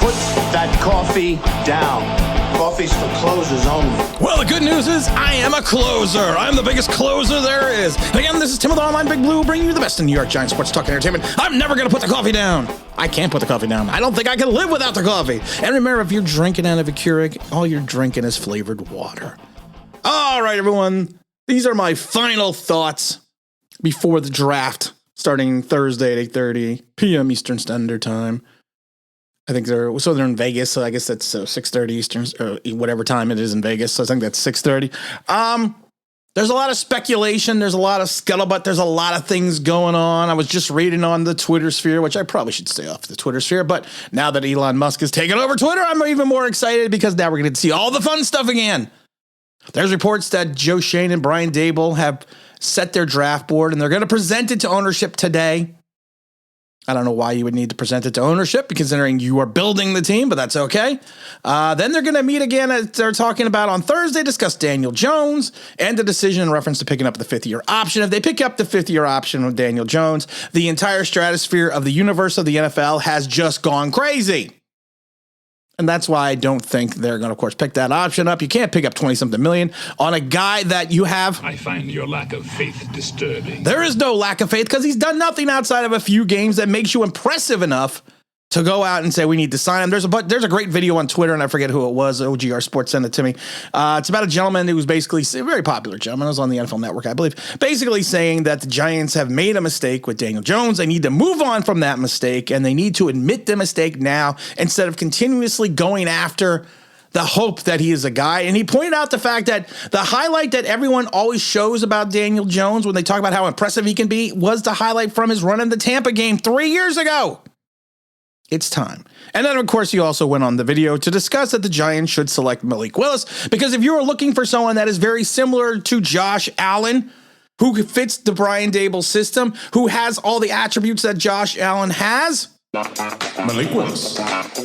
Put that coffee down. Coffee's for closers only. Well, the good news is I am a closer. I'm the biggest closer there is. Again, this is Tim with Online Big Blue, bringing you the best in New York Giants sports talk and entertainment. I'm never going to put the coffee down. I can't put the coffee down. I don't think I can live without the coffee. And remember, if you're drinking out of a Keurig, all you're drinking is flavored water. All right, everyone. These are my final thoughts before the draft, starting Thursday at 8:30 p.m. Eastern Standard Time. I think they're in Vegas, so I guess that's 6:30 Eastern, or whatever time it is in Vegas. So I think that's 6:30. There's a lot of speculation. There's a lot of scuttlebutt. There's a lot of things going on. I was just reading on the Twitter sphere, which I probably should stay off the Twitter sphere. But now that Elon Musk has taken over Twitter, I'm even more excited because now we're going to see all the fun stuff again. There's reports that Joe Schoen and Brian Daboll have set their draft board, and they're going to present it to ownership today. I don't know why you would need to present it to ownership, considering you are building the team, but that's okay. Then they're going to meet again, as they're talking about on Thursday, discuss Daniel Jones and the decision in reference to picking up the fifth-year option. If they pick up the fifth-year option with Daniel Jones, the entire stratosphere of the universe of the NFL has just gone crazy. And that's why I don't think they're going to, of course, pick that option up. You can't pick up 20-something million on a guy that you have. I find your lack of faith disturbing. There is no lack of faith because he's done nothing outside of a few games that makes you impressive enough to go out and say we need to sign him. There's a great video on Twitter, and I forget who it was. OGR Sports sent it to me. It's about a gentleman who was basically a very popular gentleman. It was on the NFL Network, I believe, basically saying that the Giants have made a mistake with Daniel Jones. They need to move on from that mistake, and they need to admit the mistake now instead of continuously going after the hope that he is a guy. And he pointed out the fact that the highlight that everyone always shows about Daniel Jones when they talk about how impressive he can be was the highlight from his run in the Tampa game 3 years ago. It's time. And then, of course, he also went on the video to discuss that the Giants should select Malik Willis, because if you are looking for someone that is very similar to Josh Allen, who fits the Brian Daboll system, who has all the attributes that Josh Allen has, Malik Willis.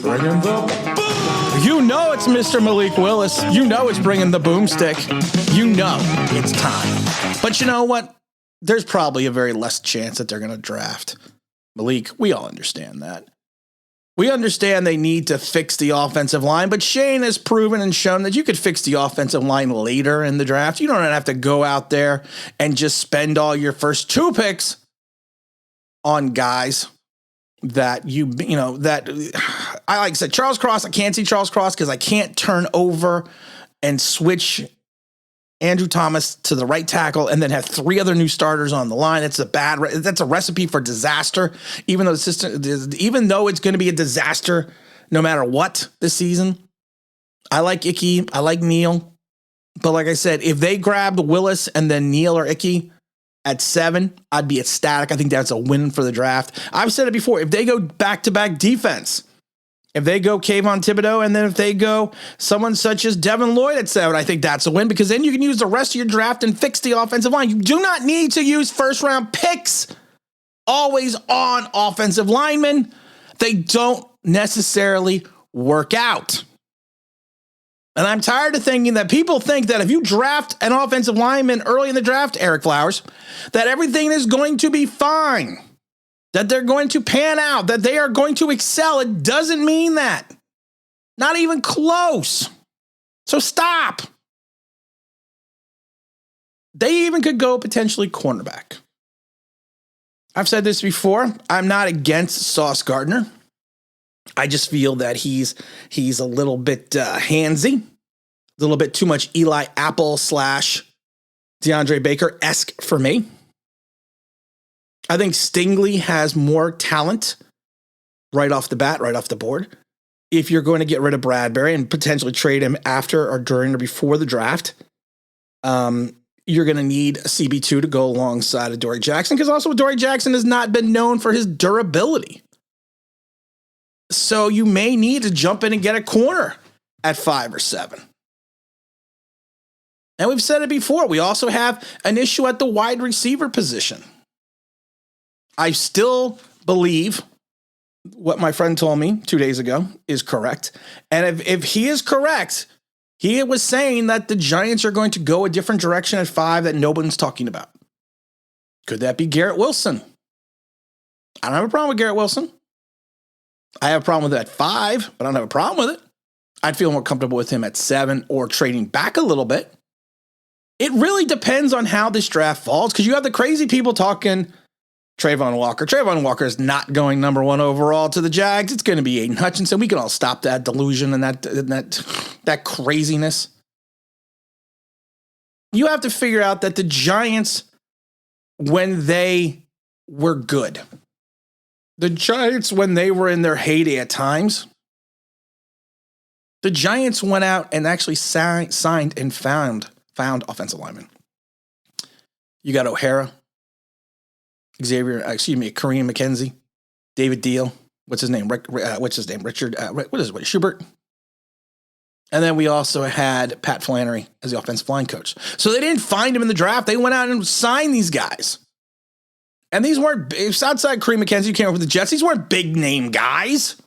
Bringing the boom. You know it's Mr. Malik Willis. You know it's bringing the boomstick. You know it's time. But you know what? There's probably a very less chance that they're going to draft Malik. We all understand that. We understand they need to fix the offensive line, but Shane has proven and shown that you could fix the offensive line later in the draft. You don't have to go out there and just spend all your first two picks on guys that I like I said, Charles Cross. I can't see Charles Cross because I can't turn over and switch Andrew Thomas to the right tackle and then have three other new starters on the line. That's a recipe for disaster. Even though it's going to be a disaster no matter what this season. I like Icky. I like Neal. But like I said, if they grabbed Willis and then Neal or Icky at 7, I'd be ecstatic. I think that's a win for the draft. I've said it before. If they go back-to-back defense, if they go Kayvon Thibodeau, and then if they go someone such as Devin Lloyd at 7, I think that's a win, because then you can use the rest of your draft and fix the offensive line. You do not need to use first-round picks always on offensive linemen. They don't necessarily work out. And I'm tired of thinking that people think that if you draft an offensive lineman early in the draft, Eric Flowers, that everything is going to be fine. That they're going to pan out, that they are going to excel. It doesn't mean that. Not even close. So stop. They even could go potentially cornerback. I've said this before. I'm not against Sauce Gardner. I just feel that he's a little bit handsy, a little bit too much Eli Apple / DeAndre Baker-esque for me. I think Stingley has more talent right off the bat, right off the board. If you're going to get rid of Bradbury and potentially trade him after or during or before the draft, you're going to need a CB2 to go alongside of Dory Jackson, because also Dory Jackson has not been known for his durability. So you may need to jump in and get a corner at 5 or 7. And we've said it before. We also have an issue at the wide receiver position. I still believe what my friend told me 2 days ago is correct. And if he is correct, he was saying that the Giants are going to go a different direction at 5 that nobody's talking about. Could that be Garrett Wilson? I don't have a problem with Garrett Wilson. I have a problem with it at 5, but I don't have a problem with it. I'd feel more comfortable with him at 7 or trading back a little bit. It really depends on how this draft falls, because you have the crazy people talking Trayvon Walker. Trayvon Walker is not going number 1 overall to the Jags. It's going to be Aiden Hutchinson. We can all stop that delusion and that craziness. You have to figure out that the Giants, when they were good, the Giants, when they were in their heyday at times, the Giants went out and actually signed and found offensive linemen. You got O'Hara, Kareem McKenzie, David Deal. What's his name? Richard. Schubert. And then we also had Pat Flannery as the offensive line coach. So they didn't find him in the draft. They went out and signed these guys. And these weren't, outside Kareem McKenzie, who came over the Jets, these weren't big name guys.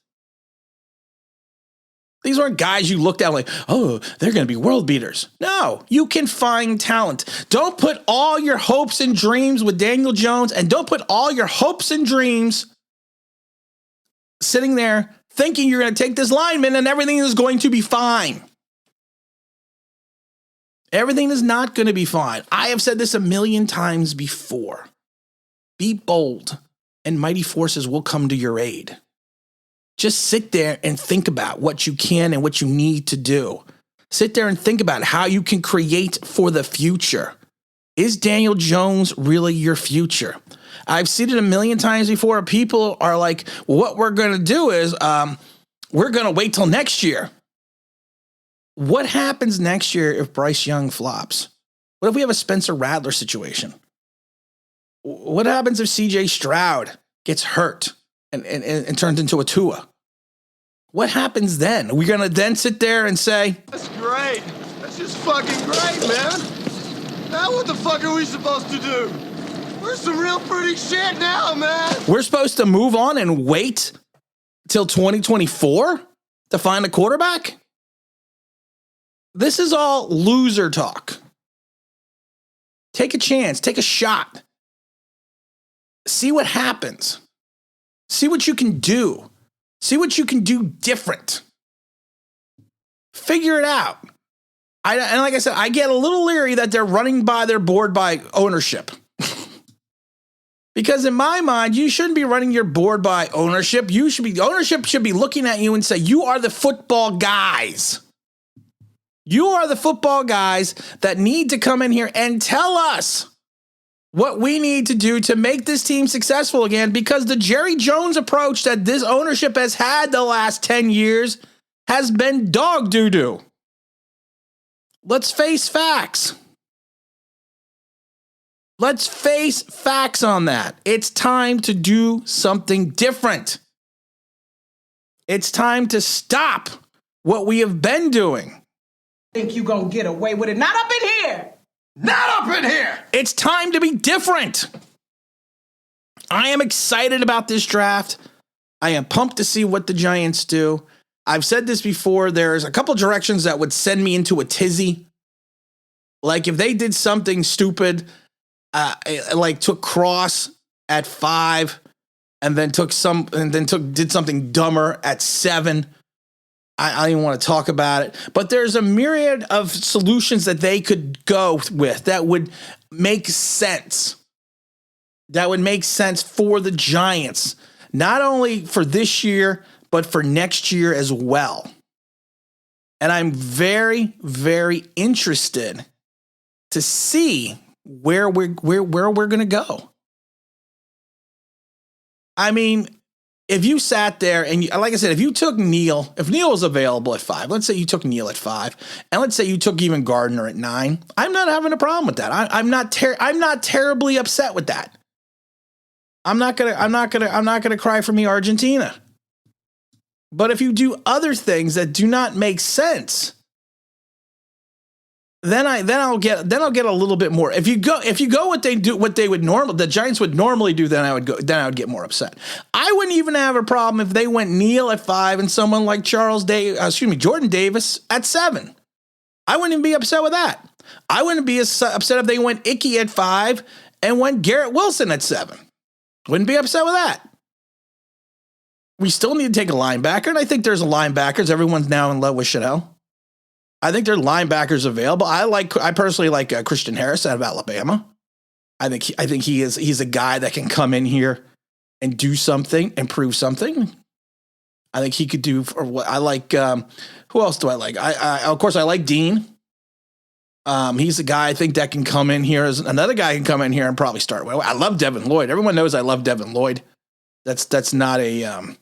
These weren't guys you looked at like, oh, they're going to be world beaters. No, you can find talent. Don't put all your hopes and dreams with Daniel Jones, and don't put all your hopes and dreams sitting there thinking you're going to take this lineman and everything is going to be fine. Everything is not going to be fine. I have said this a million times before. Be bold, and mighty forces will come to your aid. Just sit there and think about what you can and what you need to do. Sit there and think about how you can create for the future. Is Daniel Jones really your future? I've seen it a million times before. People are like, well, what we're going to do is we're going to wait till next year. What happens next year if Bryce Young flops? What if we have a Spencer Rattler situation? What happens if CJ Stroud gets hurt and turns into a Tua? What happens then? Are we going to then sit there and say, that's great. That's just fucking great, man. Now what the fuck are we supposed to do? We're some real pretty shit now, man. We're supposed to move on and wait till 2024 to find a quarterback? This is all loser talk. Take a chance. Take a shot. See what happens. See what you can do. See what you can do different. Figure it out. And like I said, I get a little leery that they're running by their board by ownership. Because in my mind, you shouldn't be running your board by ownership. Ownership should be looking at you and say, you are the football guys. You are the football guys that need to come in here and tell us what we need to do to make this team successful again, because the Jerry Jones approach that this ownership has had the last 10 years has been dog doo-doo. Let's face facts. Let's face facts on that. It's time to do something different. It's time to stop what we have been doing. Think you gonna get away with it? Not up in here! Not up in here! It's time to be different. I am excited about this draft. I am pumped to see what the Giants do. I've said this before. There's a couple directions that would send me into a tizzy. Like if they did something stupid, like took Cross at 5 and then did something dumber at 7. I don't even want to talk about it, but there's a myriad of solutions that they could go with that would make sense. That would make sense for the Giants, not only for this year, but for next year as well. And I'm very, very interested to see where we're going to go. I mean, if you sat there and, like I said, if you took Neal, if Neal was available at 5, let's say you took Neal at 5, and let's say you took even Gardner at 9, I'm not having a problem with that. I'm not terribly upset with that. I'm not gonna cry for me, Argentina. But if you do other things that do not make sense, then I'll get a little bit more. If you go what the Giants would normally do, then I would get more upset. I wouldn't even have a problem if they went Neal at 5 and someone like Jordan Davis at 7. I wouldn't even be upset with that. I wouldn't be as upset if they went Icky at 5 and went Garrett Wilson at 7. Wouldn't be upset with that. we still need to take a linebacker, and I think there's linebackers. Everyone's now in love with Chanel. I think there are linebackers available. I personally like Christian Harris out of Alabama. I think he's a guy that can come in here and do something and prove something. I think he could do. Or what I like. Who else do I like? Of course I like Dean. He's a guy I think that can come in here. As another guy can come in here and probably start. Well, I love Devin Lloyd. Everyone knows I love Devin Lloyd. That's not a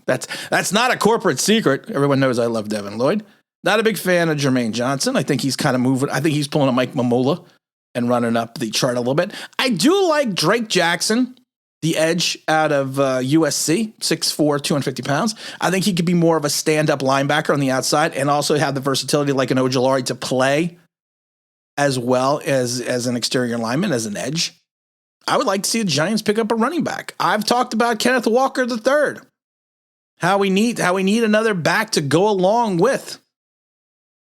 that's not a corporate secret. Everyone knows I love Devin Lloyd. Not a big fan of Jermaine Johnson. I think he's kind of moving. I think he's pulling a Mike Mamola and running up the chart a little bit. I do like Drake Jackson, the edge out of USC, 6'4", 250 pounds. I think he could be more of a stand-up linebacker on the outside and also have the versatility like an Ojulari to play as well as an exterior lineman, as an edge. I would like to see the Giants pick up a running back. I've talked about Kenneth Walker III. How we need another back to go along with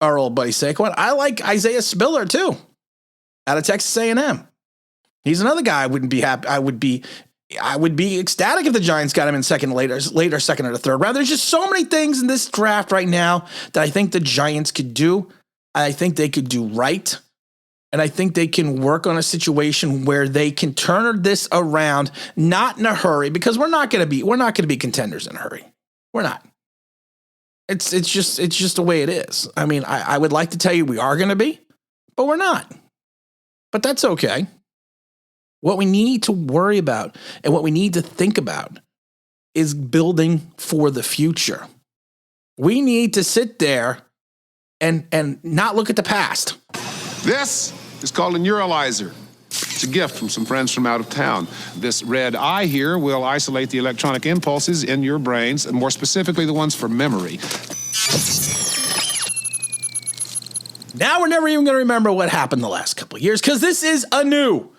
our old buddy Saquon. I like Isaiah Spiller too, out of Texas A&M. He's another guy I wouldn't be happy. I would be ecstatic if the Giants got him in later second or the third round. There's just so many things in this draft right now that I think the Giants could do. I think they could do right. And I think they can work on a situation where they can turn this around, not in a hurry, because we're not going to be contenders in a hurry. We're not. It's just the way it is. I mean, I would like to tell you we are going to be, but we're not. But that's okay. What we need to worry about and what we need to think about is building for the future. We need to sit there and not look at the past. This is called a neuralizer. It's a gift from some friends from out of town. This red eye here will isolate the electronic impulses in your brains, and more specifically the ones for memory. Now we're never even going to remember what happened the last couple of years because this is anew.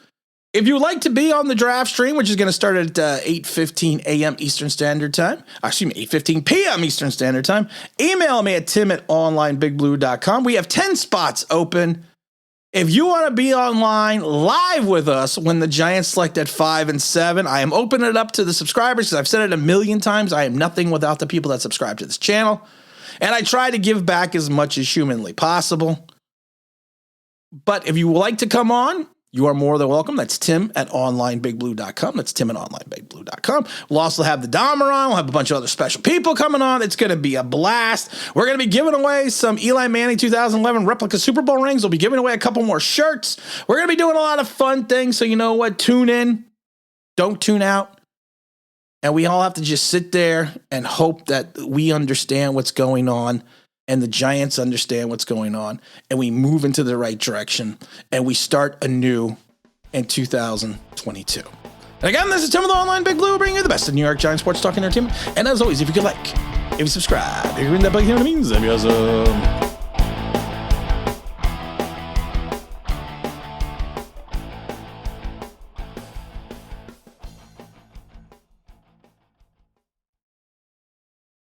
If you would like to be on the draft stream, which is going to start at 8:15 a.m. Eastern Standard Time, 8:15 p.m. Eastern Standard Time, email me at tim@onlineBigBlue.com. We have 10 spots open. If you want to be online live with us when the Giants select at 5 and 7, I am opening it up to the subscribers because I've said it a million times. I am nothing without the people that subscribe to this channel. And I try to give back as much as humanly possible. But if you would like to come on, you are more than welcome. That's tim@onlineBigBlue.com. That's tim@onlineBigBlue.com. We'll also have the Dahmer on. We'll have a bunch of other special people coming on. It's going to be a blast. We're going to be giving away some Eli Manning 2011 replica Super Bowl rings. We'll be giving away a couple more shirts. We're going to be doing a lot of fun things. So you know what? Tune in. Don't tune out. And we all have to just sit there and hope that we understand what's going on and the Giants understand what's going on, and we move into the right direction, and we start anew in 2022. And again, this is Tim with Online Big Blue, bringing you the best of New York Giants sports talk and entertainment. And as always, if you could like, if you subscribe, if you're in that bell, you know what it means. That'd be awesome.